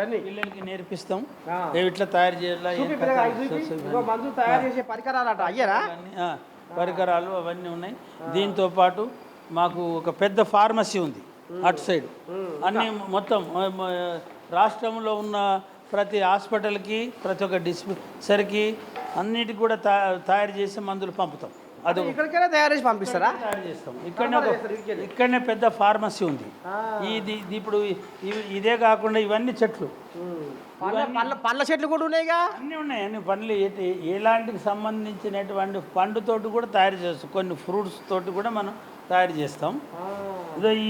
పిల్లలకి నేర్పిస్తాం ఇట్లా తయారు చేయాలి మందు తయారు చేసే పరికరాలట అయ్యారా పరికరాలు అవన్నీ ఉన్నాయి. దీంతో పాటు మాకు ఒక పెద్ద ఫార్మసీ ఉంది అటు సైడ్. అన్నీ మొత్తం రాష్ట్రంలో ఉన్న ప్రతి హాస్పిటల్కి ప్రతి ఒక్క డిస్పెన్సరీకి అన్నిటికి కూడా తయారు చేసి మందులు పంపుతాం. అది ఇక్కడికైనా తయారు చేసి పంపిస్తారా? తయారు చేస్తాం. ఇక్కడనే పెద్ద ఫార్మసీ ఉంది. ఇది ఇప్పుడు ఇదే కాకుండా ఇవన్నీ చెట్లు, పండ్ల చెట్లు కూడా ఉన్నాయిగా, అన్నీ ఉన్నాయి. అన్ని పండ్లు ఎలాంటికి సంబంధించినటువంటి పండుతోటి కూడా తయారు చేస్తాం. కొన్ని ఫ్రూట్స్ తోటి కూడా మనం తయారు చేస్తాం.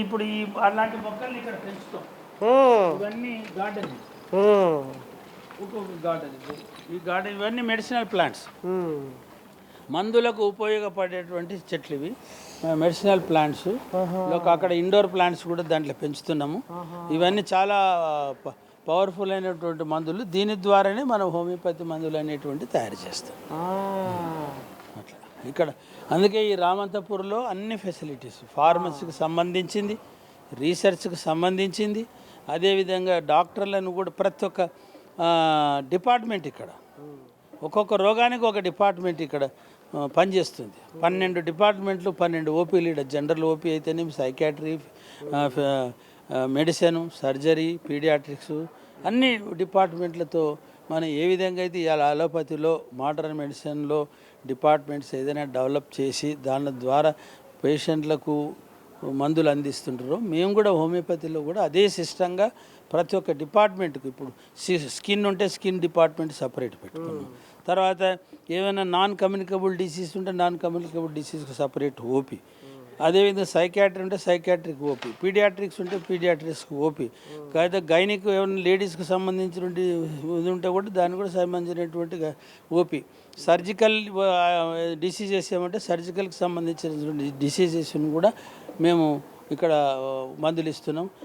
ఇప్పుడు అలాంటి మొక్కల్ని ఇక్కడ పెంచుతాం. ఇవన్నీ గార్డెన్, ఒక్కొక్క గార్డెన్. ఈ గార్డెన్ ఇవన్నీ మెడిసినల్ ప్లాంట్స్, మందులకు ఉపయోగపడేటువంటి చెట్లు. ఇవి మెడిసినల్ ప్లాంట్స్. అక్కడ ఇండోర్ ప్లాంట్స్ కూడా దాంట్లో పెంచుతున్నాము. ఇవన్నీ చాలా పవర్ఫుల్ అయినటువంటి మందులు. దీని ద్వారానే మనం హోమియోపతి మందులు అనేటువంటి తయారు చేస్తాం అట్లా ఇక్కడ. అందుకే ఈ రామంతపూర్లో అన్ని ఫెసిలిటీస్, ఫార్మసీకి సంబంధించింది, రీసెర్చ్కి సంబంధించింది, అదేవిధంగా డాక్టర్లను కూడా ప్రతి ఒక్క డిపార్ట్మెంట్ ఇక్కడ, ఒక్కొక్క రోగానికి ఒక డిపార్ట్మెంట్ ఇక్కడ పనిచేస్తుంది. 12 డిపార్ట్మెంట్లు, 12 ఓపీలు. జనరల్ ఓపీ అయితేనేమి, సైకాట్రీ, మెడిసిన్, సర్జరీ, పీడియాట్రిక్స్, అన్ని డిపార్ట్మెంట్లతో మనం ఏ విధంగా అయితే ఇవాళ అలోపతిలో మోడర్న్ మెడిసిన్లో డిపార్ట్మెంట్స్ ఏదైనా డెవలప్ చేసి దాని ద్వారా పేషెంట్లకు మందులు అందిస్తుంటారో, మేము కూడా హోమియోపతిలో కూడా అదే సిస్టంగా ప్రతి ఒక్క డిపార్ట్మెంట్కి, ఇప్పుడు స్కిన్ ఉంటే స్కిన్ డిపార్ట్మెంట్ సపరేట్ పెట్టుకున్నాం. తర్వాత ఏమైనా నాన్ కమ్యూనికబుల్ డిసీజ్ ఉంటే నాన్ కమ్యూనికబుల్ డిసీజ్కి సపరేట్ ఓపీ. అదేవిధంగా సైకాట్రీ ఉంటే సైకాట్రిక్ ఓపీ, పీడియాట్రిక్స్ ఉంటే పీడియాట్రిక్స్కి ఓపీ. అయితే గైనిక్ ఏమైనా లేడీస్కి సంబంధించినటువంటి ఇది ఉంటే కూడా దానికి కూడా సంబంధించినటువంటి ఓపీ. సర్జికల్ డిసీజెస్ ఏమంటే సర్జికల్కి సంబంధించినటువంటి డిసీజెస్ని కూడా మేము ఇక్కడ మందులు ఇస్తున్నాం.